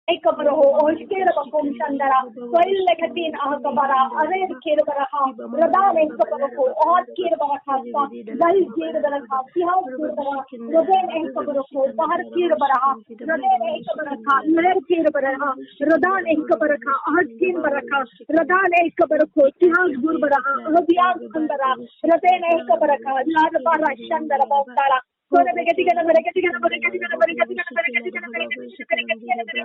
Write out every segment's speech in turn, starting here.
एक बरहो ओश्केर बकोम शंदरा वैल लेखतीन आह कबरा अरेर केर बरहा रदान एक बरहो और केर बरहा वैल केर बरहा सिहा केर बरहा रदेन एक बरहो बाहर केर बरहा रदेन एक बरहा लहर केर बरहा रदान एक बरहा अहद केर बरहा रदान एक बरहो सिहा गुर बरहा अहदियान अंदरा रदेन एक बरहा लाद बारा शंदरा बौतारा कोने बेगति के नंबर बेगति के नंबर बेगति के नंबर बेगति के नंबर बेगति के नंबर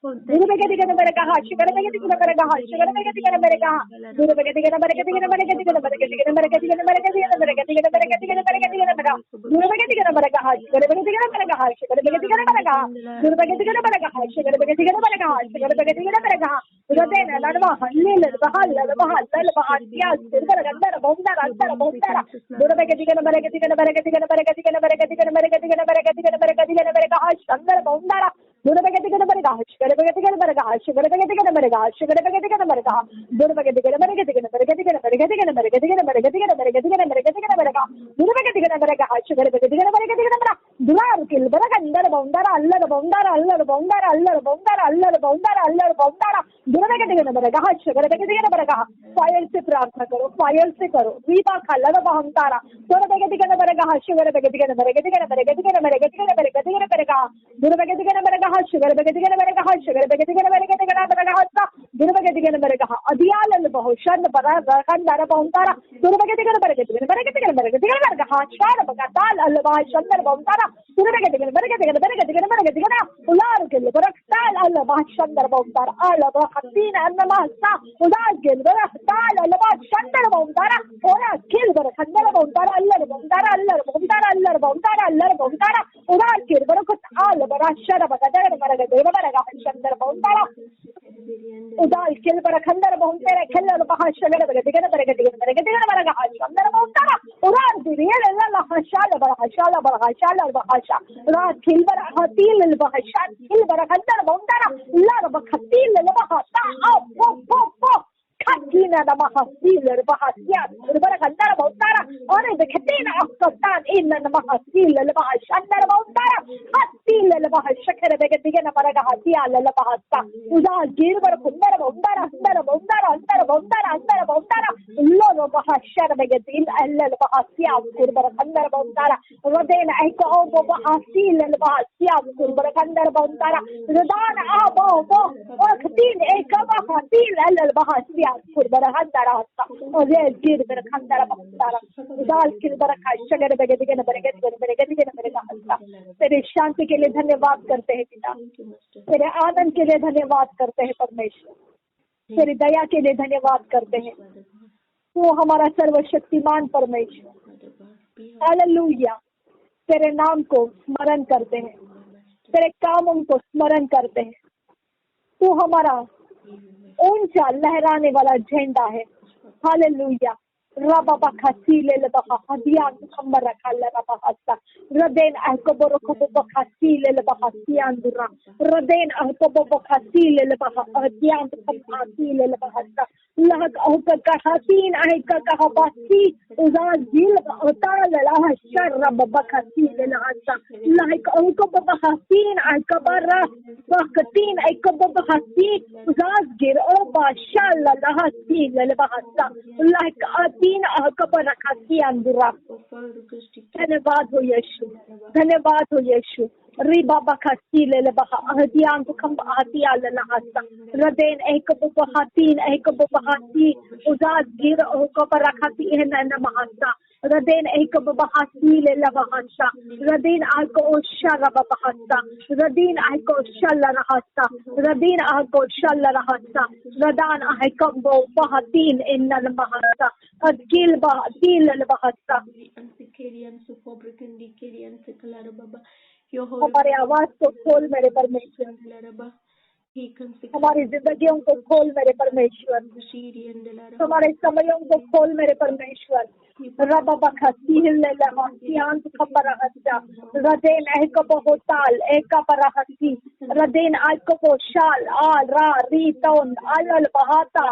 गुरु बेगति के नंबर कहा शिकर बेगति के नंबर कहा शिकर बेगति के नंबर कहा गुरु बेगति के नंबर बेगति के नंबर बेगति के नंबर बेगति के नंबर बेगति के नंबर बेगति के नंबर बेगति के नंबर बेगति के नंबर बेगति के नंबर गुरु बेगति के नंबर कहा शिकर बेगति के नंबर कहा शिकर बेगति के नंबर कहा गुरु बेगति के नंबर कहा शिकर बेगति के नंबर कहा शिकर बेगति के नंबर कहा रदेन लड़वा हल्ले बहाल बहाल तल बहाल क्या सिरकर अंदर बहुंदर अंदर बहुंदर गुरु बेगति के नंबर बेगति के नंबर बेगति के नंबर बेगति के नंबर बेगति के नंबर बेगति के नंबर बेगति के नंबर बेगति के नंबर कहा अंदर बहुंदर गुरु बेगति के नंबर कहा शिकर बेगति के नंबर कहा शिकर बेगति के नंबर कहा शिकर बेगति के नंबर कहा गुरु बेगति के नंबर बेगति के नंबर बेगति के नंबर बेगति के नंबर बेगति के नंबर बेगति के नंबर बेगति के नंबर बेगति के नंबर कहा गुरु बेगति के नंबर कहा शिकर बेगति के नंबर बेगति के नंबर दुलार किल बरक अंदर बहुंदर अल्लर बहुंदर अल्लर बहुंदर अल्लर बहुंदर अल्लर बहुंदर अल्लर बहुंदर गुरु बेगति के नंबर कहा शिकर बेगति के नंबर कहा फायर से प्रार्थना करो फायर से करो वीपा खल्लर बहुंतारा गुरु बेगति के नंबर कहा शिकर बेगति के नंबर बेगति के नंबर बेगति के नंबर बेगति के नंबर बेगति के नंबर कहा गुरु बेगति के नंबर कहा शिकर बेगति के नंबर कहा शिकर बेगति के नंबर बेगति के नंबर कहा गुरु बेगति के नंबर कहा अदियाल बहुशन बरा खंडर बहुंतारा गुरु बेगति के नंबर बेगति के नंबर बेगति के नंबर बेगति के नंबर कहा शार बका ताल अल्लाह शंदर बहुंतारा गुरु बेगति के नंबर बेगति के नंबर बेगति के नंबर बेगति के नंबर उलार के बरक ताल अल्लाह शंदर बहुंतारा अल्लाह खतीन अन्नमा सा उलार के बरक ताल अल्लाह शंदर बहुंतारा ओरा किल बरक खंडर बहुंतारा अल्लाह बहुंतारा अल्लाह बहुंतारा अल्लाह बहुंतारा अल्लाह बहुंतारा उलार के बरक ताल बरा शर बका दर बरक दे बरक शंदर बहुंतारा उदाल किल बरक खंडर बहुंतारा खल्लर बहा शगर बरक दिगन बरक दिगन बरक दिगन बरक शंदर बहुंतारा उलार दिरियल अल्लाह शाल बरक शाल बहा रात किल बरक हतील बहा शाल किल बरक खंडर बहुंतारा उलार बखतील बहा ता ओ खतीना नमः सीलर बहासिया बरक अंदर बहुतारा और देखतेना अफ्तान इन नमः सीलर बहाशंदर बहुतारा हतील बहा शकर बेगति के नंबर का हतिया ल बहासा उदा गिर बर खुंदर बहुतारा अंदर बहुतारा अंदर बहुतारा अंदर बहुतारा लो बहाशर बेगति अल्ल बहासिया बर अंदर बहुतारा रदेन ऐको बहासील बहासिया बर अंदर बहुतारा रदान आ बो खतीन एक बहासील अल्ल बहासिया बरहंदरा और ये गिर बरखंदरा बहुतारा उदाल किल बरखा शगर बेगति के नंबर बेगति के नंबर का हंसा तेरे शांति के लिए धन्यवाद करते हैं पिता तेरे आनंद के लिए धन्यवाद करते हैं परमेश्वर तेरी दया के लिए धन्यवाद करते हैं तू हमारा सर्वशक्तिमान परमेश्वर हालेलुया तेरे नाम को स्मरण करते हैं तेरे कामों को स्मरण करते हैं तू हमारा ऊंचा लहराने वाला झंडा है हालेलुया रबा बखसीले लबहा हदिया खंबर रखा लबा हस्ता रदेन अहकबरो खबो बखसीले लबहा सियांदुरा रदेन अहकबो बखसीले लबहा हदिया खंबासीले लबा हस्ता लहक अहक कहसीन अहक कहबासी उजा जिल उताल लहा शर रब बखसीले लहस्ता लहक अहक बखसीन अहकबर वक्तीन अहकब बखसीन उजा गिर ओ बाशल लहा सीले लबा हस्ता लहक तीन अहकबर रखा सियांदुरा धन्यवाद हो यीशु धन्यवाद हो यीशु री बाबा खसीले लबहा अहदियां को खंब आतिया लहस्ता रदेन एक बहातीन एक बहाती उजाद गिर को रखाती है न महस्ता रदेन एक बहासीले लबहस्ता रदीन आको शर बहस्ता रदीन आको शल रहस्ता रदीन आको शल रहस्ता रदान आको बहातीन इन महस्ता अदकिल बहातील लबहस्ता हमारे आवाज को खोल मेरे परमेश्वर हमारी जिंदगियों को खोल मेरे परमेश्वर हमारे समयों को खोल मेरे परमेश्वर रब बखसील लहसियान खबर हस्ता रदेन एक बहुताल एक परहसी रदेन आको शाल आ रा री तौन अलल बहाता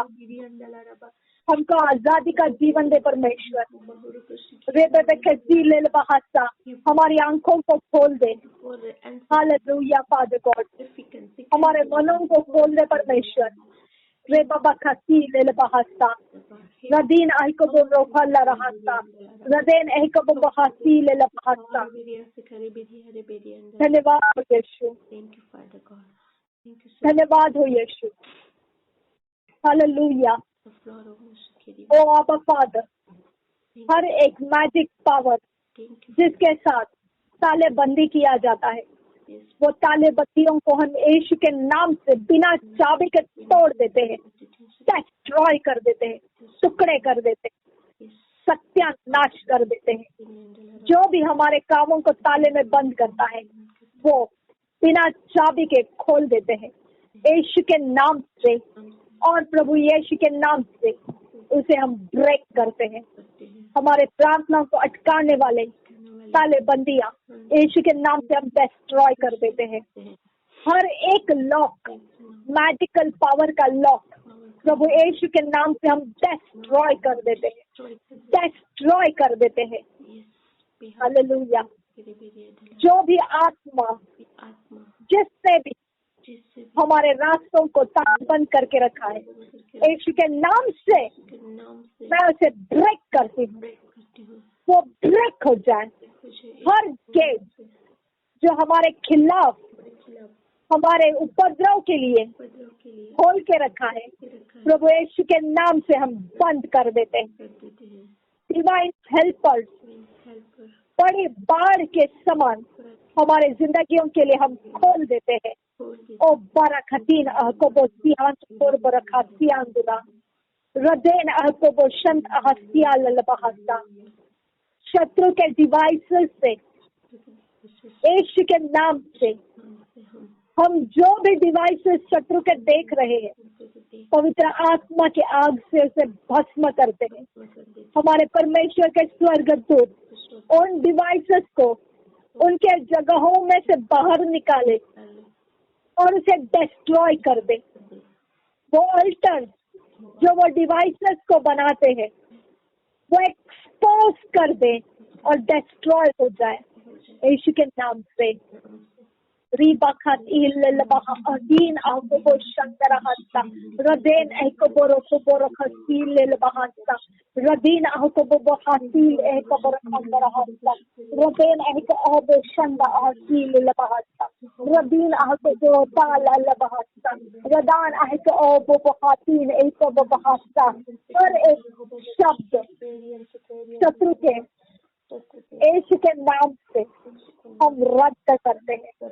हमको आजादी का जीवन दे परमेश्वर हमारी आंखों को खोल दे हालेलुया फादर गॉड हमारे मनों को खोल दे परमेश्वर। रे बाबा खसी ले बहासा रदीन आइको बो रोफला रहता रदेन आइको बो बहासी ले बहासा। धन्यवाद हो यीशु, धन्यवाद हो यीशु। हालेलुया। ओ आबा फादर, हर एक मैजिक पावर जिसके साथ ताले बंदी किया जाता है, वो ताले बंदियों को हम यीशु के नाम से बिना चाबी के तोड़ देते हैं, डिस्ट्रॉय कर देते हैं, टुकड़े कर देते हैं, सत्यानाश कर देते हैं। जो भी हमारे कामों को ताले में बंद करता है, वो बिना चाबी के खोल देते हैं यीशु के नाम से। और प्रभु यीशु के नाम से उसे हम ब्रेक करते हैं। हमारे प्रार्थना को अटकाने वाले ताले बंदियां यीशु के नाम से हम डिस्ट्रॉय कर देते हैं। हर एक लॉक, मैजिकल पावर का लॉक प्रभु यीशु के नाम से हम डिस्ट्रॉय कर देते हैं, डिस्ट्रॉय कर देते हैं। हालेलुया। जो भी आत्मा जिसने भी हमारे रास्तों को ताला बंद करके रखा है, यीशु के नाम से मैं उसे ब्रेक करती हूँ, वो ब्रेक हो जाए। हर गेट जो हमारे खिलाफ, हमारे उपद्रव के लिए खोल के रखा है, प्रभु यीशु के नाम से हम बंद कर देते हैं। डिवाइन हेल्पर्स बड़ी बाढ़ के समान हमारे जिंदगियों के लिए हम खोल देते हैं। ओ बरखतीन अहकोबो सियान और बरखातियान दुरा रदेन अहकोबो शंत अहसिया ललबहसा। शत्रु के डिवाइसेस से यीशु के नाम से हम जो भी डिवाइसेस शत्रु के देख रहे हैं, पवित्र आत्मा के आग से उसे भस्म करते हैं। हमारे परमेश्वर के स्वर्गदूत उन डिवाइसेस को उनके जगहों में से बाहर निकाले और उसे डिस्ट्रॉय कर दे। वो अल्टर जो वो डिवाइसेस को बनाते हैं, वो एक्सपोज कर दे और डिस्ट्रॉय हो जाए यीशु के नाम से। Ribakhat ilelbaha adin agobo shandarahasta Raden ekoboro koboro khasil lelbahasta Radin agobo hasil ekoboro khandarahasta Raden ekobo shanda asil lelbahasta Radin agobo tal lelbahasta Radan ekobo hasil ekobo bahasta। हर एक शब्द शत्रु के यीशु के नाम से हम रद्द करते हैं।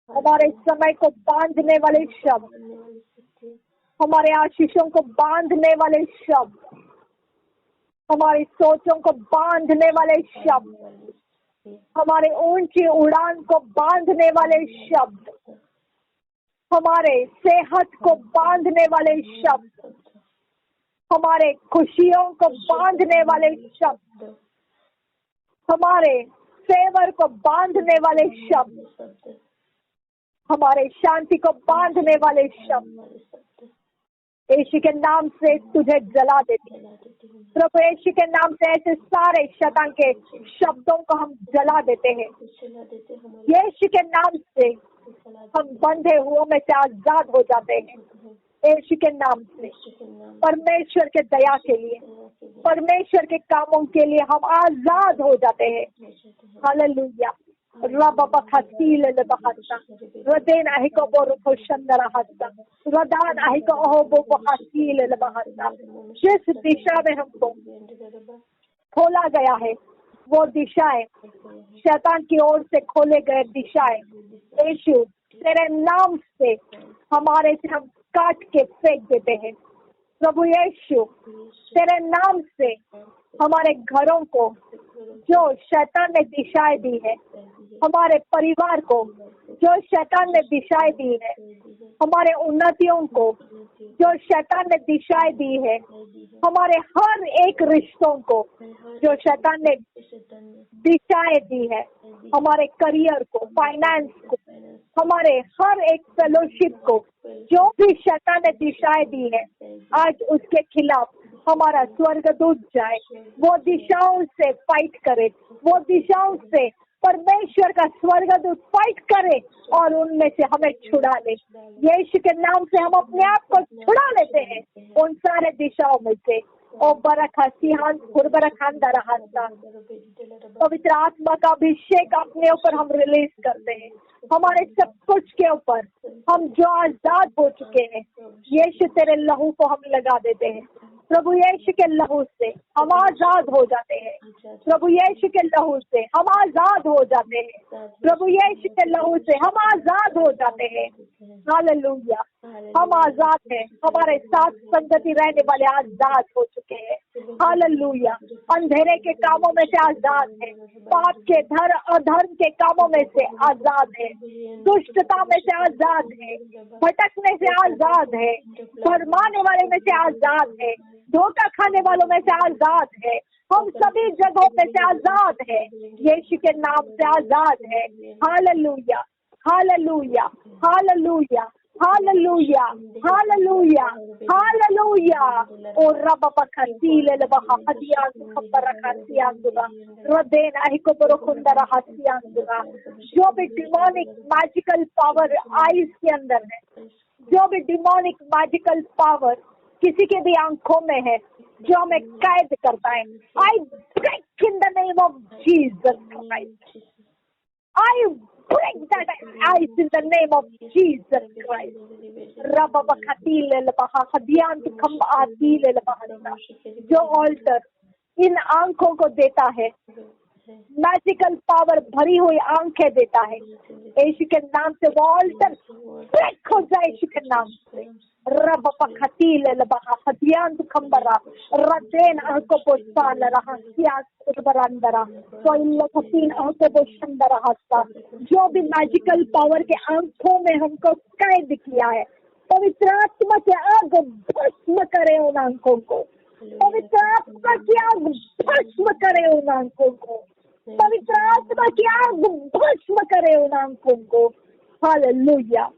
हमारे समय को बांधने वाले शब्द, हमारे आशीषों को बांधने वाले शब्द, हमारी सोचों को बांधने वाले शब्द, हमारे ऊंची उड़ान को बांधने वाले शब्द, हमारे सेहत को बांधने वाले शब्द, हमारे खुशियों को बांधने वाले शब्द, हमारे फेवर को बांधने वाले शब्द, हमारे शांति को बांधने वाले शब्द, यीशु के नाम से तुझे जला देती हूँ। प्रभु यीशु के नाम से ऐसे सारे शैतान के शब्दों को हम जला देते हैं। यीशु के नाम से हम बंधे हुओं में से आजाद हो जाते हैं। यीशु के नाम से परमेश्वर के दया के लिए, परमेश्वर के कामों के लिए हम आजाद हो जाते हैं। हालेलुया। रबा बखसील लबहता रदेन अहिको बोरो शंदरहता रदान अहिको ओबो बखसील लबहता। जिस दिशा में हमको खोला गया है, वो दिशाएं शैतान की ओर से खोले गए दिशाएं, यीशु तेरे नाम से हमारे से हम काट के फेंक देते हैं। प्रभु यीशु तेरे नाम से हमारे घरों को जो शैतान ने दिशाएं दी है, हमारे परिवार को जो शैतान ने दिशाएं दी है, हमारे उन्नतियों को जो शैतान ने दिशाएं दी है, हमारे हर एक रिश्तों को जो शैतान ने दिशाएं दी है, हमारे करियर को, फाइनेंस को, हमारे हर एक फेलोशिप को जो भी शैतान ने दिशाएं दी है, आज उसके खिलाफ हमारा स्वर्गदूत जाए, वो दिशाओं से फाइट करे, वो दिशाओं से परमेश्वर का स्वर्गदूत फाइट करे और उनमें से हमें छुड़ा ले। यीशु के नाम से हम अपने आप को छुड़ा लेते हैं उन सारे दिशाओं में से। ओ बरखा सिहान खुरबरखान दरहासा, पवित्र आत्मा का अभिषेक अपने ऊपर हम रिलीज करते हैं, हमारे सब कुछ के ऊपर। हम जो आजाद हो चुके हैं, यीशु तेरे लहू को हम लगा देते हैं। प्रभु यीशु के लहू से हम आजाद हो जाते हैं। प्रभु यीशु के लहू से हम आजाद हो जाते हैं। प्रभु यीशु के लहू से हम आजाद हो जाते हैं। हालेलुया, हम आजाद हैं। हमारे साथ संगति रहने वाले आजाद हो चुके हैं। हालेलुया, अंधेरे के कामों में से आजाद है, पाप के अधर्म के कामों में से आजाद है, दुष्टता में से आजाद है, भटकने से आजाद है, फरमाने वाले में से आजाद है, धोखा खाने वालों में से आजाद है। हम सभी जगहों में से आजाद है, यीशु के नाम से आजाद है। Hallelujah, hallelujah, hallelujah, hallelujah, hallelujah, hallelujah. ओ रब बखसील लबहा हदिया खबर रखसिया दुगा रदेन अहिको बरखुंदर हसिया दुगा। जो भी डिमोनिक मैजिकल पावर आईज के अंदर है, जो भी डिमोनिक मैजिकल पावर किसी के भी आंखों में है, जो हमें कैद करता है, I break in the name of Jesus Christ. I break that eyes in the name of Jesus Christ. Rabba bakatil elbaha hadiyan kham atil elbaha। जो ऑल्टर इन आंखों को देता है, मैजिकल पावर भरी हुई आंखें देता है, यीशु के नाम से वो ऑल्टर ब्रेक हो जाए यीशु के नाम से। रब पखतील elbaha hadiyan khambara रदेन अहको पोसाल रहा सिया बरंदरा तो इन लखतीन अहको बोशंदरा हस्ता। जो भी मैजिकल पावर के आंखों में हमको कैद किया है, पवित्र आत्मा के आग भस्म करे उन आंखों को। पवित्र आत्मा की आग भस्म करे उन आंखों को। पवित्र आत्मा की आग भस्म करे उन आंखों को। हालेलुया।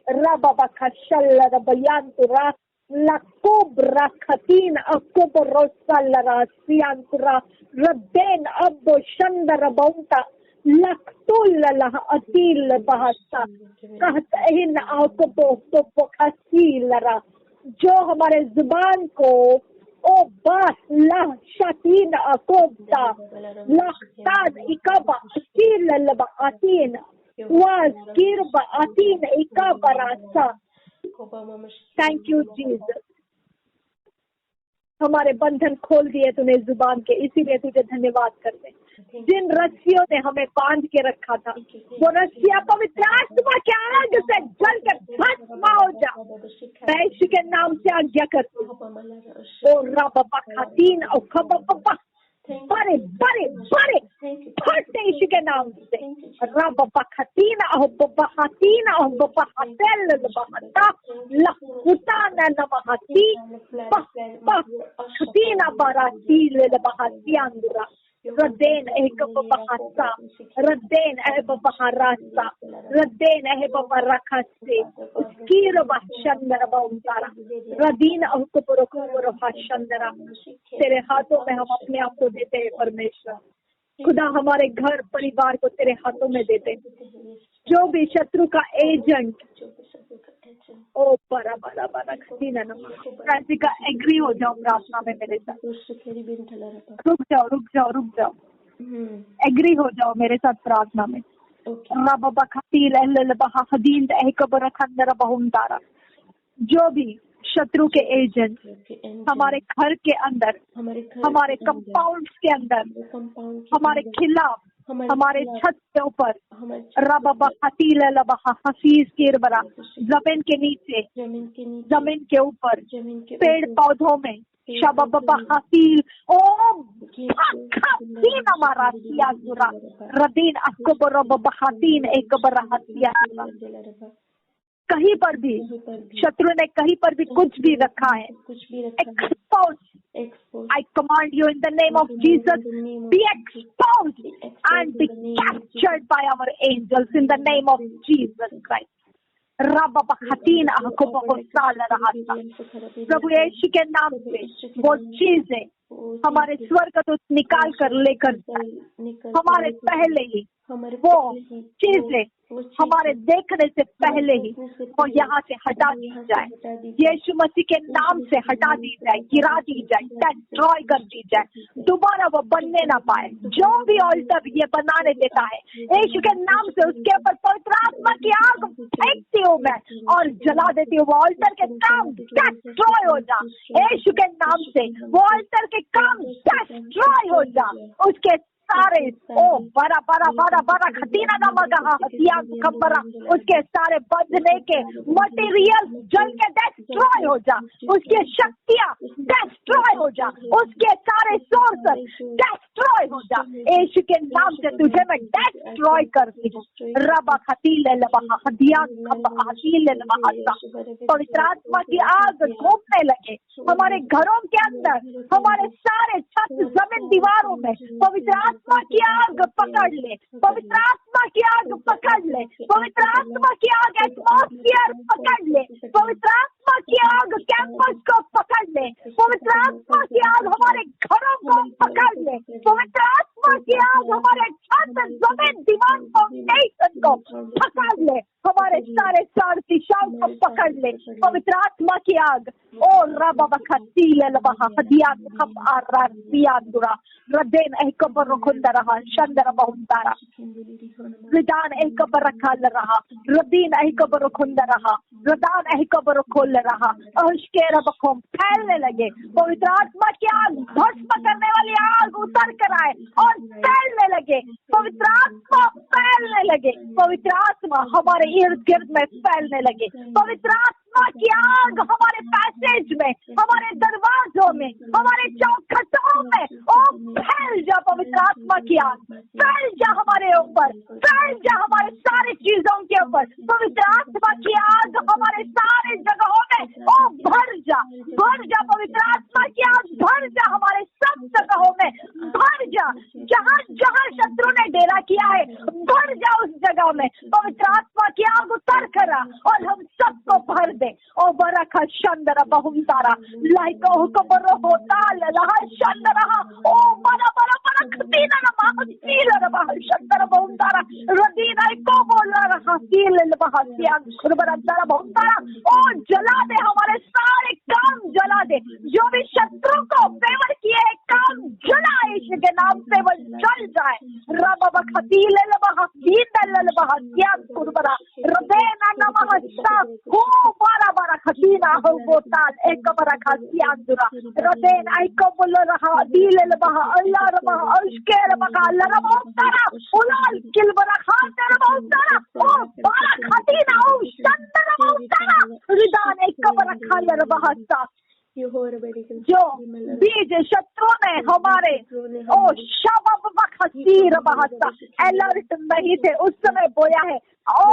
रबा बखशल रबयांतुरा लकोब्रा खतीन अकोबरोसलरा सियांतुरा रदेन अब्बो शंदर बौंता लखतुल लह अतील बहसा कहतहिन आकोबो तो बखसीलरा। जो हमारे जुबान को ओ बास लह शतीन अकोबता लखताद इकबा असील लबा अतीन was किरबा अतीन इकबा Rasa. Thank you Jesus, हमारे बंधन खोल दिए तूने जुबान के, इसीलिए तुझे धन्यवाद करते हैं। जिन रस्सियों ने हमें बांध के रखा था, वो रस्सियां पवित्र आत्मा के आग से जल कर भस्म हो जा। मैं यीशु के नाम से आज्ञा करती हूँ। ओ रब बखातीन और खबा बड़े बड़े बड़े फटते यीशु के नाम से। रब बखतीन और बहातीन और बहातेल बहता लखुताना नमहती बखतीना बराती बहातियांदुरा रदेन एक बहासा रदेन ए बहारासा रदेन ए बहारखसे स्कीर बहशंदर बउंतारा रदीन अहकुपुरकुपुर भाषंदरा। तेरे हाथों में हम अपने आप को देते हैं परमेश्वर। खुदा हमारे घर परिवार को तेरे हाथों में देते हैं। जो भी शत्रु का एजेंट ओ बड़ा बड़ा बड़ा खतीना नमः का एग्री हो जाओ प्रार्थना में मेरे साथ। रुक जाओ रुक जाओ रुक जाओ, एग्री हो जाओ मेरे साथ प्रार्थना में। जो भी शत्रु के एजेंट हमारे घर के अंदर, हमारे कंपाउंड्स के अंदर, हमारे खिलाफ, हमारे छत के ऊपर, हसीस किरबरा जमीन के नीचे, जमीन के ऊपर, पेड़ पौधों में हसील ओ हमारा रदीन अकबरबहातीन एक बरहतिया। कहीं पर भी शत्रु ने कहीं पर भी कुछ भी रखा है, expose. I command you in the name of Jesus, be exposed and be captured by our angels in the name of Jesus Christ. प्रभु यीशु के नाम से वो चीजें, हमारे स्वर्गदूत निकाल कर लेकर हमारे पहले ही वो चीजें हमारे देखने से पहले ही और यहाँ से हटा दी जाए, यीशु मसीह के नाम से हटा दी जाए, गिरा दी जाए, डिस्ट्रॉय कर दी जाए, दोबारा वो बनने ना पाए। जो भी ऑल्टर ये बनाने देता है यीशु के नाम से उसके ऊपर पवित्र आत्मा की आग फेंकती हूँ मैं और जला देती हूँ। वो ऑल्टर के काम डिस्ट्रॉय हो जा यीशु के नाम से, वो ऑल्टर के काम डिस्ट्रॉय हो जा, उसके सारे बड़ा बड़ा बड़ा बड़ा खतीना का मगा हथियार खबरा, उसके सारे बंधने के मटेरियल जल के डिस्ट्रॉय हो जा, उसकी शक्तियां डिस्ट्रॉय हो जा, उसके सारे सोर्सेस डिस्ट्रॉय हो जा। यीशु के नाम से तुझे मैं डिस्ट्रॉय करती हूँ। रबा खतीले लबा हदियान खबा हतीले लबा, पवित्र आत्मा की आग घूमने लगे हमारे घरों के अंदर, हमारे सारे छत जमीन दीवारों में। पवित्र आत्मा की आग पकड़ ले, पवित्र आत्मा की आग पकड़ ले, पवित्र आत्मा की आग एटमॉस्फियर पकड़ ले, पवित्र आत्मा की आग कैंपस को पकड़ ले, पवित्र आत्मा की आग हमारे घरों को पकड़ ले, पवित्र आत्मा की आग हमारे छत जमीन दीवार फाउंडेशन को पकड़ ले, हमारे सारे चार दिशाओं को पकड़ ले। पवित्र आत्मा की आग ओ रबा बखतीले लबा हदिया खब आरासिया दुरा रदेन एक पर रखुंदा रहा शंदर बहुंदारा रिदान एक पर रखल रहा, रदीन एक पर रखुंदा रहा, रदान एक पर खोल रहा, अशके रबखों फैलने लगे। पवित्र आत्मा की आग भस्म करने वाली आग उतर कर आए और फैलने लगे, पवित्र आत्मा फैलने लगे, पवित्र आत्मा हमारे इर्द गिर्द में फैलने लगे, पवित्र आत्मा की आग हमारे पैसेज में, हमारे दरवाजों में, हमारे चौखटों में ओ फैल जा। पवित्र आत्मा की आग फैल जा हमारे ऊपर, फैल जा हमारे सारे चीजों के ऊपर। पवित्र आत्मा की आग हमारे सारे जगहों में ओ भर जा, भर जा। पवित्र आत्मा की आग भर जा हमारे सब जगहों में, भर जा। जहाँ जहाँ शत्रु ने डेरा किया है भर जा उस जगह में। पवित्र आत्मा की आग उतर करा और हम सबको भर दे। ओ बरखा शंदर बहुतारा लाइको हुक्म होता लहा शंदर ओ बड़ा बड़ा बड़ा खतीना ना सील रहा शंदर बहुतारा रदीना को बोल रहा सील बहासिया खुरबरदारा बहुतारा ओ जला दे, हमारे सारे काम जला दे, जो भी शत्रु को फेवर किए काम जला यीशु के नाम से वो जल जाए। रब बखतील बहासीन बहासिया खुरबरा रदेना नमः सा हो बड़ा बड़ा खतीना हो बोताल एक बड़ा खासिया दुरा रदेन आइको बोल रहा दिल बहा अल्लाह रबा अशकेर बका अल्लाह रबा तारा उलाल किल बड़ा खातर बहुतारा ओ बड़ा खतीना ओ शंदर बहुतारा रिदान एक बड़ा खातर बहासा जो बीज शत्रु ने हमारे ओ शबब बखसीर बहासा अलर्ट नहीं थे उस समय बोया है ओ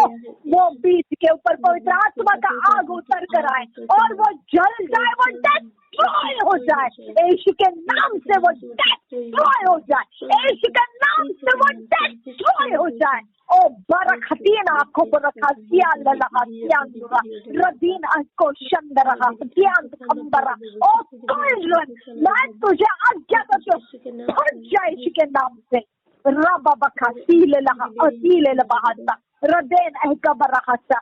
वो बीज के ऊपर पवित्र आत्मा का आग उतर कर आए और वो जल जाए, वो डिस्ट्रॉय हो जाए यीशु के नाम से, वो डिस्ट्रॉय हो जाए यीशु के नाम से, वो डिस्ट्रॉय हो जाए। ओ बरखतीन आंखों पर रखा सियाल लहा सियान दुरा रदीन आंखों शंदर रहा सियान खंबरा ओ कोल्डन मैं तुझे आज्ञा करती हूँ भर जाए यीशु के नाम से। रबा बखा सील लहा असील लबहासा रदेन अहका बरहासा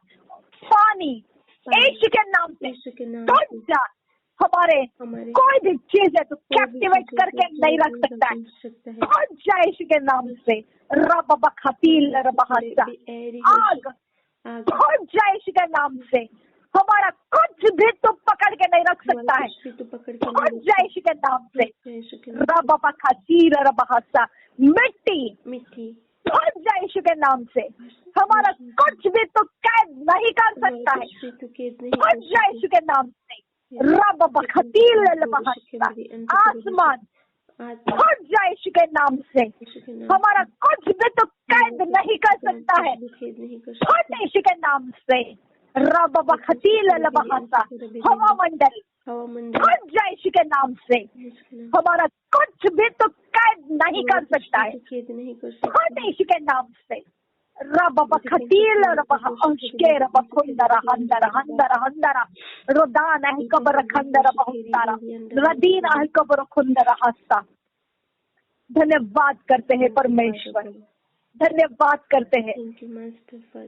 पानी यीशु के नाम से भर जा। हमारे कोई भी चीज है तो कैप्टिवेट करके नहीं रख सकता है, भर जाए यीशु के नाम से। रब बखतील रबहासा आग भर जाए यीशु के नाम से। हमारा कुछ भी तो पकड़ के नहीं रख सकता है, भर जाए यीशु के नाम से। रब बखतील रबहासा मिट्टी भर जाए यीशु के नाम से। हमारा कुछ भी तो कैद नहीं कर सकता है, भर जाए यीशु के नाम से। रब बखतील रबहासा आसमान भर जाए यीशु के नाम से। हमारा कुछ भी तो कैद नहीं कर सकता है, भर यीशु के नाम से। रब बखतील रबहासा हवा मंडल भर जाए यीशु के नाम से। हमारा कुछ भी तो कैद नहीं कर सकता है, भर यीशु के नाम से। Rababa Katila Rabaha Oshkera Bakundara Handara Handara Handara Rodana Hikabarakandara Bahundara Radina Hikabarakundara Hasta। धन्यवाद करते हैं परमेश्वर, धन्यवाद करते हैं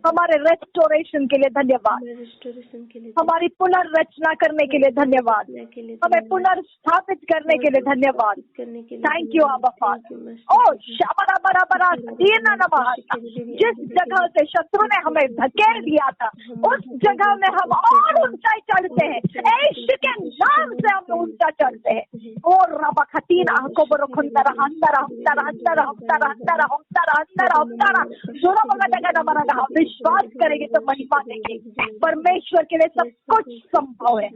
हमारे रेस्टोरेशन के लिए, धन्यवाद हमारी पुनर्रचना करने के लिए, धन्यवाद हमें पुनर्स्थापित करने के लिए, धन्यवाद। थैंक यू आबा फादर। ओ शाबरा बरा बरा दीना नमः। जिस जगह से शत्रु ने हमें धकेल दिया था उस जगह में हम और ऊंचाई चढ़ते हैं, यीशु के नाम से हम ऊंचा चढ़ते हैं। और रबा खतीना को बरखंदरा अंदर अंदर अंदर अंदर अंदर अंदर अंदर अंदर विश्वास करेंगे तो महिमा देंगे। परमेश्वर के लिए सब कुछ संभव है,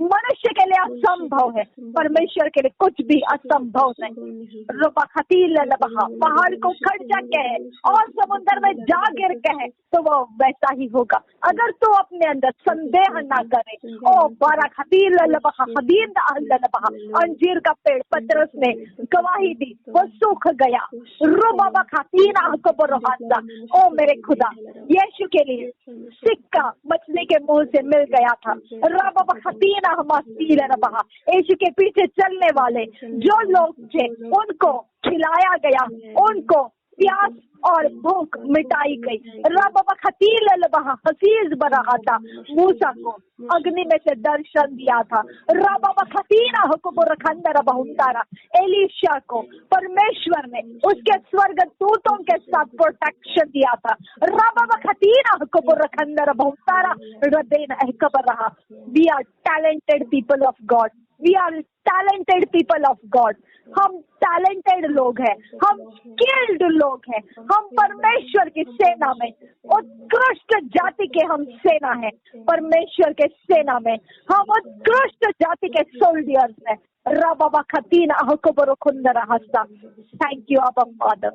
मनुष्य के लिए असंभव है, परमेश्वर के लिए कुछ भी असंभव नहीं। रबा खतील लबहा, पहाड़ को खड़ जा कहे और समुद्र में जा गिर कहे तो वो वैसा ही होगा। अगर तू अपने अंदर संदेह ना करे। ओ बारा खतील लबहा खदीन लबहा, अंजीर का पेड़ पतरस ने गवाही दी, वो सूख गया। रुबा खतीना को बरोहासा। ओ मेरे खुदा, यीशु के लिए सिक्का मछली के मुंह से मिल गया था। रबा खतीना हमासील रबहा, यीशु के पीछे चलने वाले जो लोग थे उनको खिलाया गया, उनको प्यास और भूख मिटाई गई। रबा खतील लबहा हसीज बरहा था, मूसा को अग्नि में से दर्शन दिया था। रबा खतीना हुकुम रखंदर बहुतारा, एलीशा को परमेश्वर ने उसके स्वर्ग दूतों के साथ प्रोटेक्शन दिया था। रबा खतीना हुकुम रखंदर बहुतारा रदेन अहकबर रहा। We are talented people of God, we are talented people of God. हम टैलेंटेड लोग हैं, हम स्किल्ड लोग हैं, हम परमेश्वर की सेना में उत्कृष्ट जाति के हम सेना हैं। परमेश्वर के सेना में हम उत्कृष्ट जाति के सोल्डियर्स हैं। रबा खतीना हुकुम खुंदरा हस्ता। थैंक यू आबा फादर,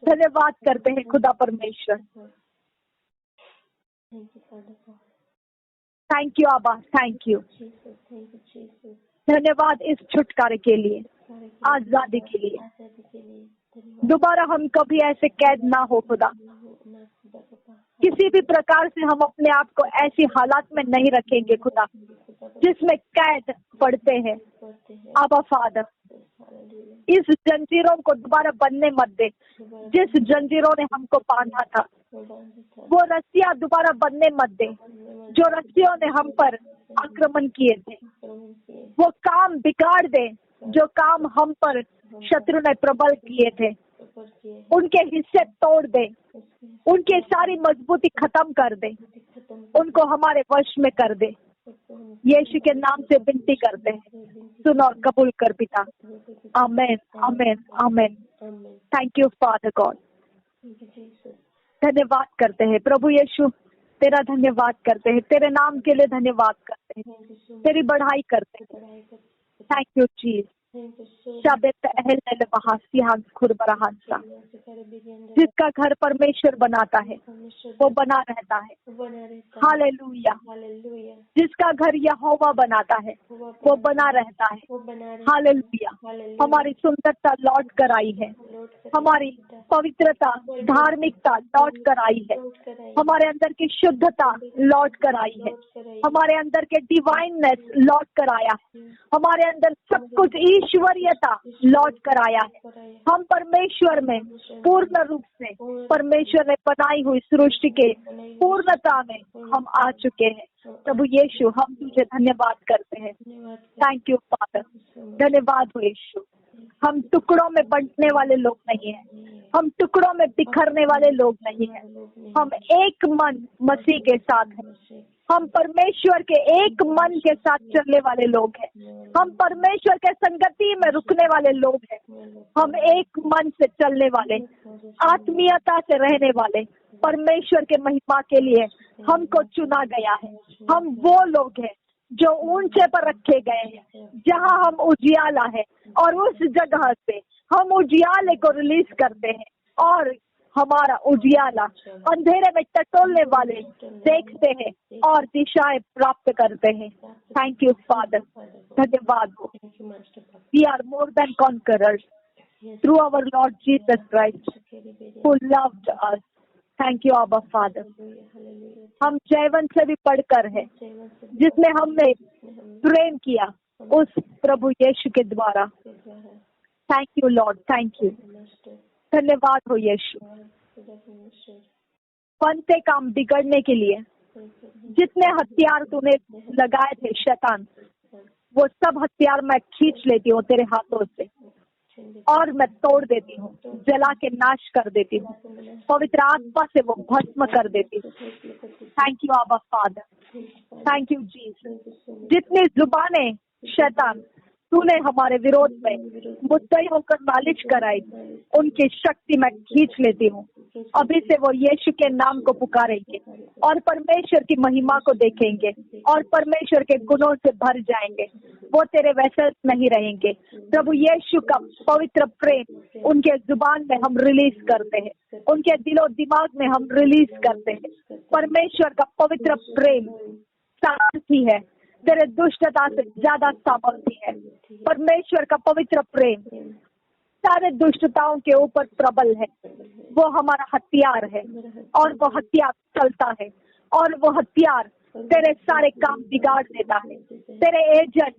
धन्यवाद करते हैं खुदा परमेश्वर। थैंक यू आबा, थैंक यू, धन्यवाद इस छुटकारे के लिए, आजादी के लिए। दोबारा हम कभी ऐसे कैद ना हो खुदा, किसी भी प्रकार से हम अपने आप को ऐसी हालात में नहीं रखेंगे खुदा जिसमें कैद पड़ते हैं। आबा फादर, इस जंजीरों को दोबारा बनने मत दे। जिस जंजीरों ने हमको बांधा था वो रस्सियां दोबारा बनने मत दे। जो रस्सियों ने हम पर आक्रमण किए थे वो काम बिगाड़ दे। जो काम हम पर शत्रु ने प्रबल किए थे उनके हिस्से तोड़ दे, उनकी सारी मजबूती खत्म कर दे, उनको हमारे वश में कर दे। यीशु के नाम से विनती करते हैं, सुन और कबूल कर पिता। Amen, amen, amen. Thank you father God. धन्यवाद करते हैं प्रभु यीशु, तेरा धन्यवाद करते हैं, तेरे नाम के लिए धन्यवाद करते हैं, तेरी बढ़ाई करते हैं। थैंक यू चीज जिसका घर परमेश्वर बनाता है वो बना रहता है। हालेलुया। जिसका घर यहोवा बनाता है वो बना रहता है। हालेलुया। हमारी सुंदरता लौट कर आई है, हमारी पवित्रता धार्मिकता लौट कर आई है, हमारे अंदर की शुद्धता लौट कर आई है, हमारे अंदर के डिवाइननेस लौट कर आया है, हमारे अंदर सब कुछ ईश्वरीयता लौट कर आया है। हम परमेश्वर में पूर्ण रूप से परमेश्वर ने बनाई हुई सृष्टि के पूर्णता में हम आ चुके हैं। प्रभु यीशु, हम तुझे धन्यवाद करते हैं। थैंक यू फादर, धन्यवाद हो यीशु। हम टुकड़ों में बंटने वाले लोग नहीं हैं, हम टुकड़ों में बिखरने वाले लोग नहीं हैं। हम एक मन मसीह के साथ हैं, हम परमेश्वर के एक मन के साथ चलने वाले लोग हैं, हम परमेश्वर के संगति में रुकने वाले लोग हैं, हम एक मन से चलने वाले, आत्मीयता से रहने वाले, परमेश्वर के महिमा के लिए हमको चुना गया है। हम वो लोग हैं जो ऊंचे पर रखे गए हैं, जहां हम उजियाला है, और उस जगह से हम उजियाले को रिलीज करते हैं और हमारा उजियाला अंधेरे में टटोलने वाले देखते हैं और दिशाएं प्राप्त करते हैं। थैंक यू फादर, धन्यवाद हो। We are more than conquerors, through our Lord Jesus Christ, who loved us. Thank you, Abba Father. हम जयवंत से भी पढ़कर है, जिसने हमें प्रेम किया उस प्रभु यीशु के द्वारा। Thank you Lord, thank you, धन्यवाद हो यीशु। बनते काम बिगड़ने के लिए जितने हथियार तूने लगाए थे शैतान, वो सब हथियार मैं खींच लेती हूँ तेरे हाथों से और मैं तोड़ देती हूँ, जला के नाश कर देती हूँ, पवित्र आत्मा से वो भस्म कर देती हूँ। थैंक यू आबा फादर, थैंक यू जीसस। जितनी जुबानें शैतान तूने हमारे विरोध में मुद्दई होकर मालिश कराई, उनकी शक्ति मैं खींच लेती हूँ। अभी से वो यीशु के नाम को पुकारेंगे और परमेश्वर की महिमा को देखेंगे और परमेश्वर के गुणों से भर जाएंगे। वो तेरे वैसे नहीं रहेंगे। प्रभु यीशु का पवित्र प्रेम उनके जुबान में हम रिलीज करते हैं, उनके दिलो दिमाग में हम रिलीज करते हैं। परमेश्वर का पवित्र प्रेम सामर्थी है, तेरे दुष्टता से ज्यादा सामर्थी है। परमेश्वर का पवित्र प्रेम सारे दुष्टताओं के ऊपर प्रबल है। वो हमारा हथियार है और वो हथियार चलता है और वो हथियार तेरे सारे काम बिगाड़ देता है। तेरे एजेंट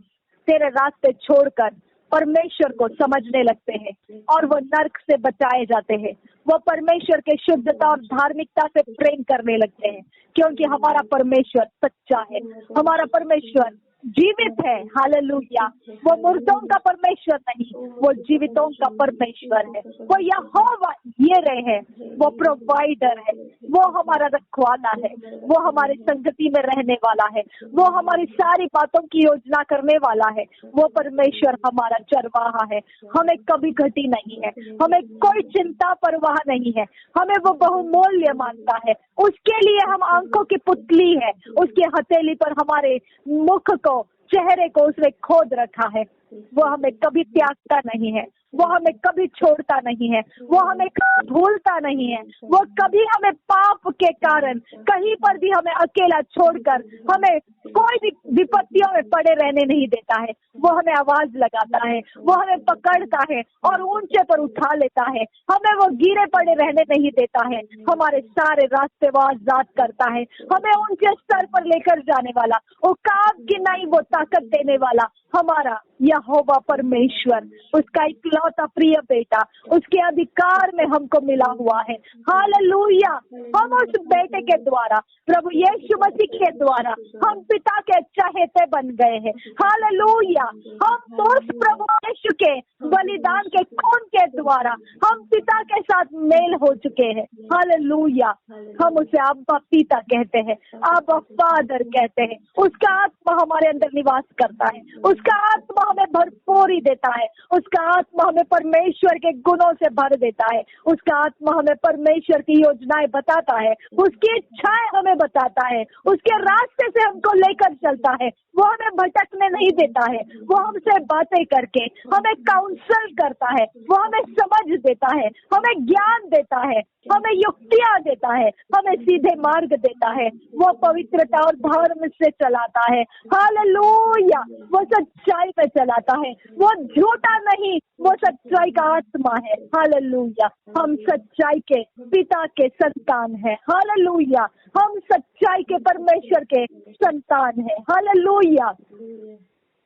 तेरे रास्ते छोड़कर परमेश्वर को समझने लगते हैं और वो नर्क से बचाए जाते हैं। वो परमेश्वर के शुद्धता और धार्मिकता से प्रेम करने लगते हैं, क्योंकि हमारा परमेश्वर सच्चा है, हमारा परमेश्वर जीवित है। हालेलुया। वो मुर्दों का परमेश्वर नहीं, वो जीवितों का परमेश्वर है। वो यहोवा यिरे है, वो प्रोवाइडर है, वो हमारा रखवाला है, वो हमारी संगति में रहने वाला है, वो हमारी सारी बातों की योजना करने वाला है। वो परमेश्वर हमारा चरवाहा है, हमें कभी घटी नहीं है, हमें कोई चिंता परवाह नहीं है, हमें वो बहुमूल्य मानता है। उसके लिए हम आंखों की पुतली है, उसकी हथेली पर हमारे मुख को, चेहरे को उसने खोद रखा है। वो हमें कभी त्यागता नहीं है, वो हमें कभी छोड़ता नहीं है, वो हमें कभी भूलता नहीं है। वो कभी हमें पाप के कारण कहीं पर भी हमें अकेला छोड़कर हमें कोई भी विपत्तियों में पड़े रहने नहीं देता है। वो हमें आवाज लगाता है, वो हमें पकड़ता है और ऊंचे पर उठा लेता है। हमें वो गिरे पड़े रहने नहीं देता है, हमारे सारे रास्ते वो आजाद करता है। हमें ऊंचे स्तर पर लेकर जाने वाला, उकाब की नहीं वो ताकत देने वाला हमारा यहोवा परमेश्वर, उसका इकलौता प्रिय बेटा, उसके अधिकार में हमको मिला हुआ है। हालेलुया। हम उस बेटे के द्वारा, प्रभु यीशु मसीह के द्वारा हम पिता के चहेते बन गए हैं। हालेलुया। हम तो उस प्रभु यीशु के बलिदान के खून के द्वारा हम पिता के साथ मेल हो चुके हैं। हालेलुया। हम उसे अब्बा पिता कहते हैं, अब्बा फादर कहते हैं। उसका आत्मा हमारे अंदर निवास करता है, उसका आत्मा हमें भरपूरी देता है, उसका आत्मा हमें परमेश्वर के गुणों से भर देता है, उसका आत्मा हमें परमेश्वर की योजनाएं बताता है, उसकी इच्छाएं हमें बताता है, उसके रास्ते से हमको लेकर चलता है। वो हमें भटकने नहीं देता है, वो हमसे बातें करके हमें काउंसल करता है, वो हमें समझ देता है, हमें ज्ञान देता है, हमें युक्तियां देता है, हमें सीधे मार्ग देता है। वो पवित्रता और धर्म से चलाता है। हालेलुया। वो सच्चाई पे चलाता है, वो झूठा नहीं, वो सच्चाई का आत्मा है। हालेलुया। हम सच्चाई के पिता के संतान हैं। हालेलुया। हम सच्चाई के परमेश्वर के संतान हैं। Hallelujah.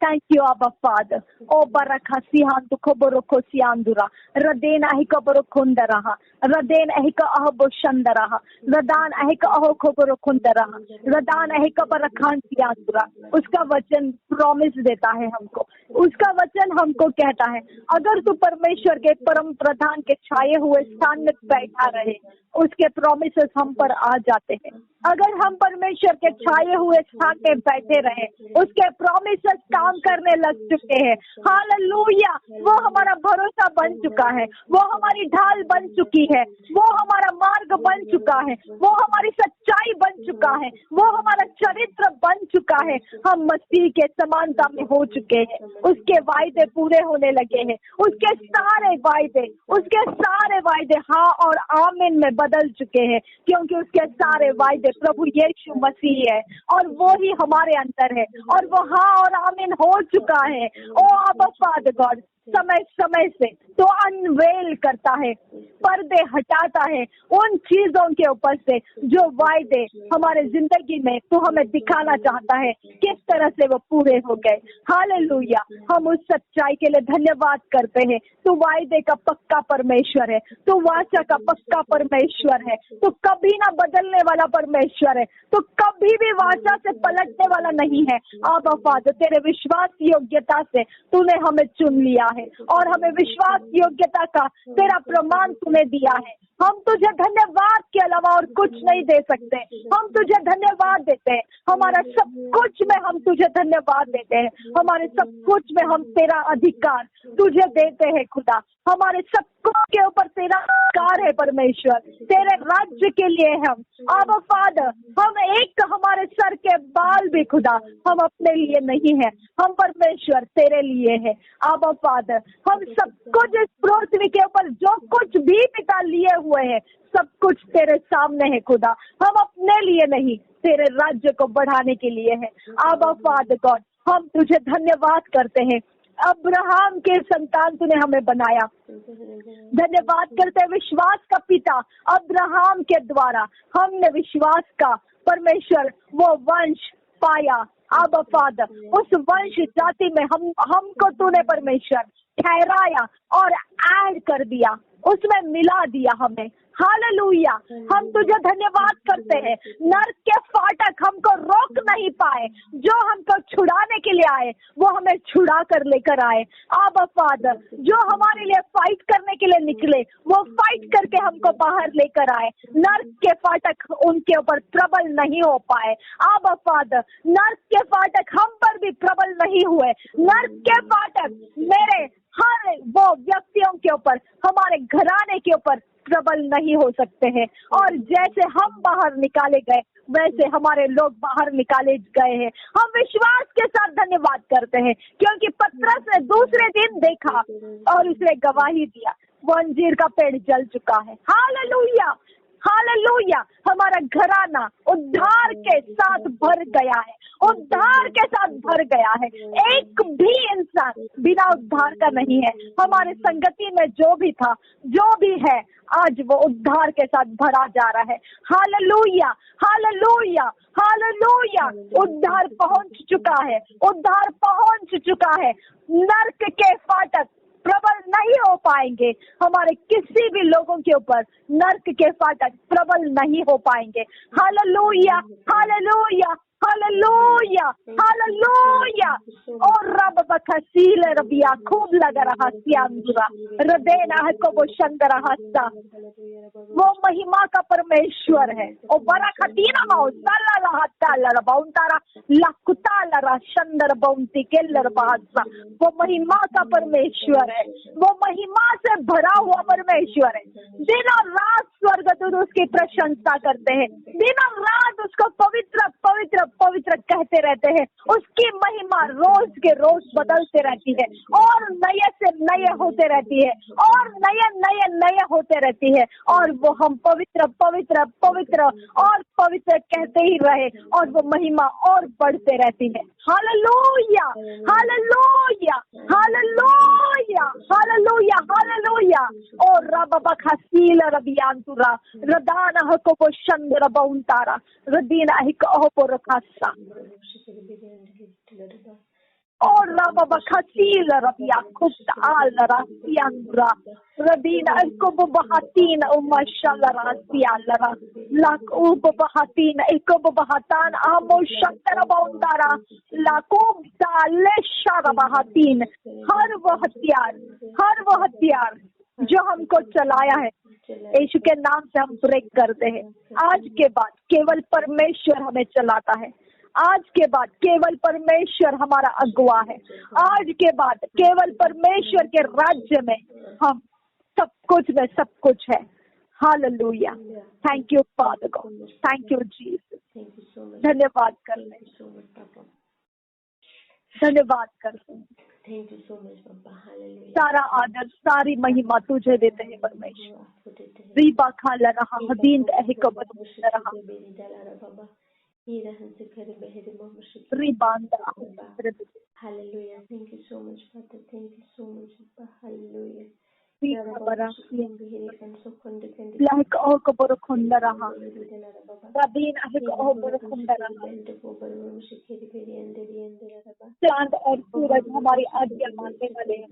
Thank you, Abba Father. O barakasihan tu koboroko siandura. Raden ahika borokundaraha. Raden ahika ahabo shandaraha. Radan ahika aho koborokundaraha. Radan ahika barakhan siandura. उसका वचन प्रॉमिस देता है हमको, उसका वचन हमको कहता है, अगर तू परमेश्वर के परम प्रधान के छाए हुए स्थान में बैठा रहे, उसके प्रॉमिसेस हम पर आ जाते हैं। अगर हम परमेश्वर के छाए हुए स्थान पे बैठे रहे, उसके प्रॉमिसेस काम करने लग चुके हैं। हालेलुया। वो हमारा भरोसा बन चुका है, वो हमारी ढाल बन चुकी है, वो हमारा मार्ग बन चुका है, वो हमारी सच्चाई बन चुका है, वो हमारा चरित्र बन चुका है। हम मसीह के समानता में हो चुके हैं, उसके वायदे पूरे होने लगे हैं, उसके सारे वायदे हाँ और आमीन में बदल चुके हैं, क्योंकि उसके सारे वायदे प्रभु यीशु मसीह है और वो ही हमारे अंदर है और वो हाँ और आमीन हो चुका है। ओ अब्बा फादर गॉड, समय समय से तो अनवेल करता है, पर्दे हटाता है उन चीजों के ऊपर से जो वायदे हमारे जिंदगी में तू हमें दिखाना चाहता है, किस तरह से वो पूरे हो गए। हालेलुया, हम उस सच्चाई के लिए धन्यवाद करते हैं। तू वायदे का पक्का परमेश्वर है, तू वाचा का पक्का परमेश्वर है, तू कभी ना बदलने वाला परमेश्वर है, तू कभी भी वाचा से पलटने वाला नहीं है। आबा फादर, तेरे विश्वास योग्यता से तूने हमें चुन लिया है और हमें विश्वास योग्यता का तेरा प्रमाण तूने दिया है। हम तुझे धन्यवाद के अलावा और कुछ नहीं दे सकते। हम तुझे धन्यवाद देते हैं, हमारा सब कुछ में हम तुझे धन्यवाद देते हैं। हमारे सब कुछ में हम तेरा अधिकार तुझे देते हैं खुदा। हमारे सब कुछ के ऊपर तेरा अधिकार है परमेश्वर, तेरे राज्य के लिए हम। आबा फादर, हम एक हमारे सर के बाल भी खुदा हम अपने लिए नहीं है, हम परमेश्वर तेरे लिए है। आबा फादर, हम सब कुछ इस पृथ्वी के ऊपर जो कुछ भी पिता लिए हुए हैं, सब कुछ तेरे सामने है खुदा। हम अपने लिए नहीं, तेरे राज्य को बढ़ाने के लिए है। आबा फादर गॉड, हम तुझे धन्यवाद करते हैं। अब्राहम के संतान तूने हमें बनाया, धन्यवाद करते हैं। विश्वास का पिता अब्राहम के द्वारा हमने विश्वास का परमेश्वर वो वंश पाया। आबा फादर, उस वंश जाति में हमको तूने परमेश्वर ठहराया और ऐड कर दिया, उसमें मिला दिया हमें। हालेलुया, हम तुझे धन्यवाद करते हैं। नर्क के फाटक हमको रोक नहीं पाए, जो हमको छुड़ाने के लिए आए वो हमें छुड़ा कर लेकर आए। आबा फादर, जो हमारे लिए फाइट करने के लिए निकले वो फाइट करके हमको बाहर लेकर आए। नर्क के फाटक उनके ऊपर प्रबल नहीं हो पाए। आबा फादर, नर्क के फाटक हम पर भी प्रबल नहीं हुए। नर्क के फाटक मेरे हर वो व्यक्तियों के ऊपर, हमारे घराने के ऊपर प्रबल नहीं हो सकते हैं। और जैसे हम बाहर निकाले गए वैसे हमारे लोग बाहर निकाले गए हैं। हम विश्वास के साथ धन्यवाद करते हैं, क्योंकि पतरस ने दूसरे दिन देखा और उसने गवाही दिया, वो अंजीर का पेड़ जल चुका है। हालेलुया, हालेलुया, हमारा घराना उद्धार के साथ भर गया है, उद्धार के साथ भर गया है। एक भी इंसान बिना उद्धार का नहीं है। हमारे संगति में जो भी था, जो भी है, आज वो उद्धार के साथ भरा जा रहा है। हालेलुया, हालेलुया, हालेलुया, उद्धार पहुंच चुका है, उद्धार पहुंच चुका है। नर्क के फाटक प्रबल नहीं हो पाएंगे, हमारे किसी भी लोगों के ऊपर नर्क के फाटक प्रबल नहीं हो पाएंगे। Hallelujah, hallelujah, hallelujah, hallelujah. और रब बखसील रबिया खूब लगा रहा सियांदुरा रदेना है को वो शंदरा हस्ता, वो महिमा का परमेश्वर है। ओ बरा खतीना माओ साला रहता लरा बाउंतारा लकुता लरा शंदर बाउंती के लर बहासा, वो महिमा का परमेश्वर है, वो महिमा से भरा हुआ परमेश्वर है। दिन और रात स्वर्गदूत उसकी प्रशंसा करते हैं, दिन और रात उसको पवित्र पवित्र पवित्र कहते रहते हैं। उसकी महिमा रोज के रोज बदलते रहती है और नए से नए होते रहती है और नए नए नए होते रहती है। और वो हम पवित्र पवित्र पवित्र और पवित्र कहते ही रहे और वो महिमा और बढ़ते रहती है। Hallelujah, hallelujah, hallelujah, hallelujah, hallelujah. और रबा खसील रबियांतुरा रदाना हको को शंदर बाउंतारा रदीना हिक ओहो रखासा और रबा खसील रबिया खुद आल रासियांतुरा रदीना इको बहातीन उमशल रासियालरा लाक उब बहातीन इको बहातान आमो शंदर बाउंतारा लाकुब साले शर बहातीन। हर वो हथियार जो हमको चलाया है, यीशु के नाम से हम ब्रेक करते हैं। आज के बाद केवल परमेश्वर हमें चलाता है, आज के बाद केवल परमेश्वर हमारा अगुवा है, आज के बाद केवल परमेश्वर के राज्य में हम सब कुछ में सब कुछ है। Hallelujah, thank you father God, thank you Jesus. धन्यवाद करते हैं, धन्यवाद करते हैं। थैंक यू सो मच पापा। हालेलुया, सारा आदर सारी महिमा तुझे देते हैं परमेश्वर। रीबा खा रहा हदीन एहकबत रहा बाबा ही रहन से घर बहरे Mohammad रिबांदा Hallelujah. Thank you so much, Father. Thank you so much, Abba. Hallelujah. Like oh kaborokhundaraha. Radin ahik oh borokhundaraha. चांद और सूरज हमारी आज्ञा मानने वाले हैं।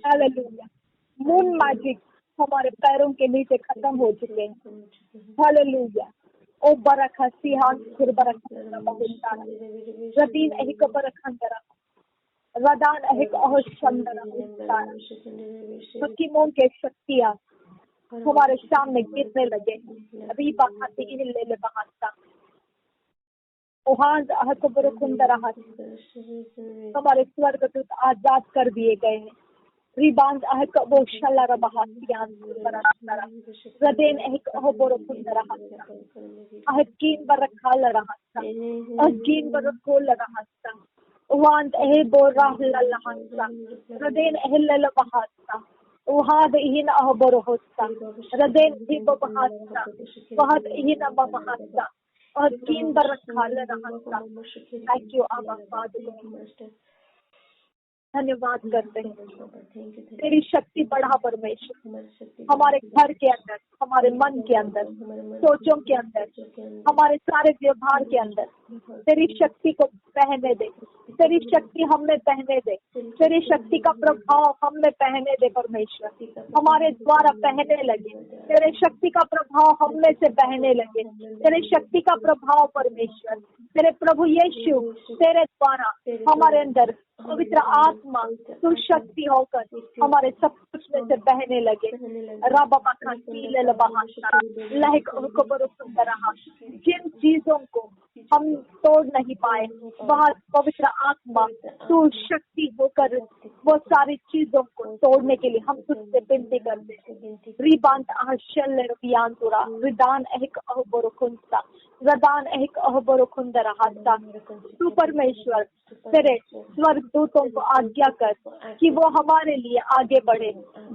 हालेलुया। मून मैजिक हमारे पैरों के नीचे खत्म हो चुके हैं। हालेलुया। ओ बरखा सिहान फिर बरखा बहुतारा रदीन अहिक बरखंदरा रदान अहिक अहोशंदरा हकीमों के शक्तियाँ हमारे सामने गिरने लगे। अभी बखाती हिले ले बहाता ओहान अहक बरखंदरा हमारे स्वर्गदूत आजाद कर दिए गए हैं। रिबांद अहक बोशल्ला रबहातियान बरखंदरा रदेन अहिक अहोबरखंदरा अहकीन बरखाल रहा अहकीन बरखोल रहा वांद अहे बोराह लल्लाहसा रदेन अहल्ल बहाता वहाद इहिन अहबरहोसा रदेन हिब बहाता वहाद इहिन बहाता अहकीन बरखाल रहा। थैंक यू आबा फादर। धन्यवाद करते हैं तेरी शक्ति बढ़ा परमेश्वर हमारे घर के अंदर, हमारे मन के अंदर, सोचों के अंदर, हमारे सारे व्यवहार के अंदर तेरी शक्ति को पहने दे। तेरी शक्ति हमें पहने दे। तेरी शक्ति का प्रभाव हमें पहने दे परमेश्वर। हमारे द्वारा पहने लगे तेरे शक्ति का प्रभाव हमें से बहने लगे। तेरे शक्ति का प्रभाव परमेश्वर तेरे प्रभु यीशु तेरे द्वारा हमारे अंदर पवित्र आत्मा तू शक्ति होकर हमारे सब कुछ में से बहने लगे। जिन चीजों को हम तोड़ नहीं पाए वहाँ पवित्र आत्मा तू शक्ति होकर वो सारी चीजों को तोड़ने के लिए हम तुझसे विनती करते हैं। रिबांत आशल रुबियांतुरा रिदान एक अहबरखुंसा रदान एक अहबरखुंदरा हासा तू परमेश्वर तेरे स्वर्गदूतों को आज्ञा कर कि वो हमारे लिए आगे बढ़े।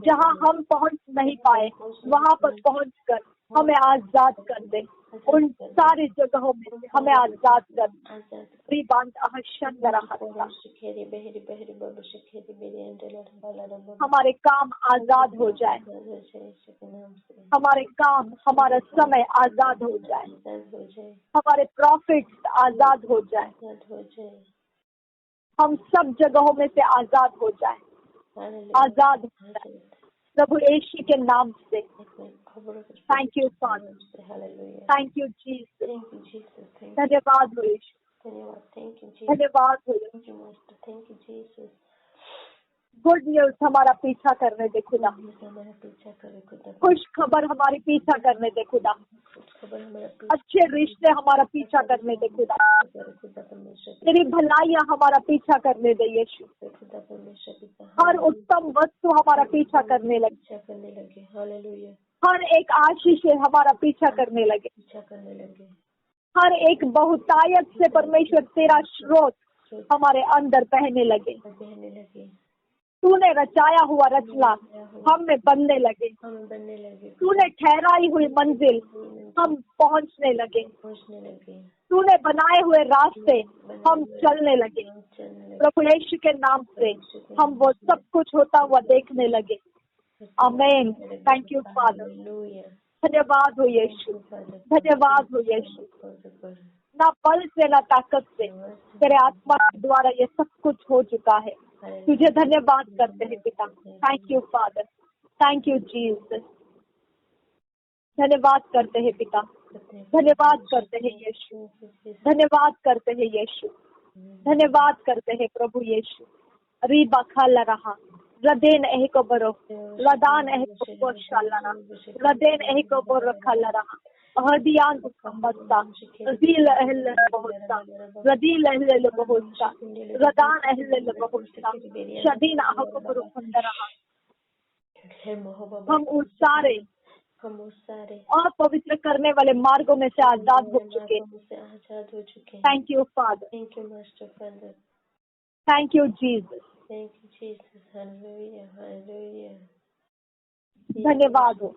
जहाँ हम पहुँच नहीं पाए वहाँ पर पहुँचकर हमें आजाद कर दे। उन सारी जगहों में से हमें आजाद कर हमारे काम आजाद हो जाए। हमारे काम हमारा समय आजाद हो जाए। हमारे प्रॉफिट आजाद हो जाए। हम सब जगहों में से आजाद हो जाए। आजाद हो जाए प्रभु यीशु के नाम से। Thank you father. Thank you Jesus. धन्यवाद हो यीशु। धन्यवाद हो यीशु। गुड न्यूज हमारा पीछा करने दे खुदा। खुश खबर हमारी पीछा करने दे खुदा। अच्छे रिश्ते हमारा पीछा करने दे खुदा। तेरी भलाइयाँ हमारा पीछा करने दे यीशु। हर उत्तम वस्तु हमारा पीछा करने लगे। हर एक आशीष हमारा पीछा करने लगे। हर एक बहुतायत से परमेश्वर तेरा स्रोत हमारे अंदर बहने लगे। तूने रचाया हुआ रचना हम में बनने लगे। तूने ठहराई हुई मंजिल हम पहुंचने लगे। तूने बनाए हुए रास्ते हम चलने लगे। प्रभु यीशु के नाम से हम वो सब कुछ होता हुआ देखने लगे। आमीन। Thank you father. धन्यवाद हो यीशु। धन्यवाद हो यीशु। ना बल से ना ताकत से तेरे आत्मा द्वारा ये सब कुछ हो चुका है। तुझे धन्यवाद करते हैं पिता। Thank you father. Thank you Jesus. धन्यवाद करते हैं पिता। धन्यवाद करते हैं यीशु। धन्यवाद करते हैं यीशु। धन्यवाद करते हैं प्रभु यीशु। रीबा खाला रहा रदेन एही को बरो रदान एही को बोशाला रदेन एही को बोर खाला रहा हदियान उस्मत्ता रदील अहल बहुस्ता रदील अहल बहुस्ता रदान अहल बहुस्ता शदीन आहको बरो खंडरा। हम उस सारे अपवित्र करने वाले मार्गों में से आजाद हो चुके। Thank you father. Thank you, Master Father. Thank you Jesus. Thank you, Jesus. Hallelujah. Hallelujah. धन्यवाद हो।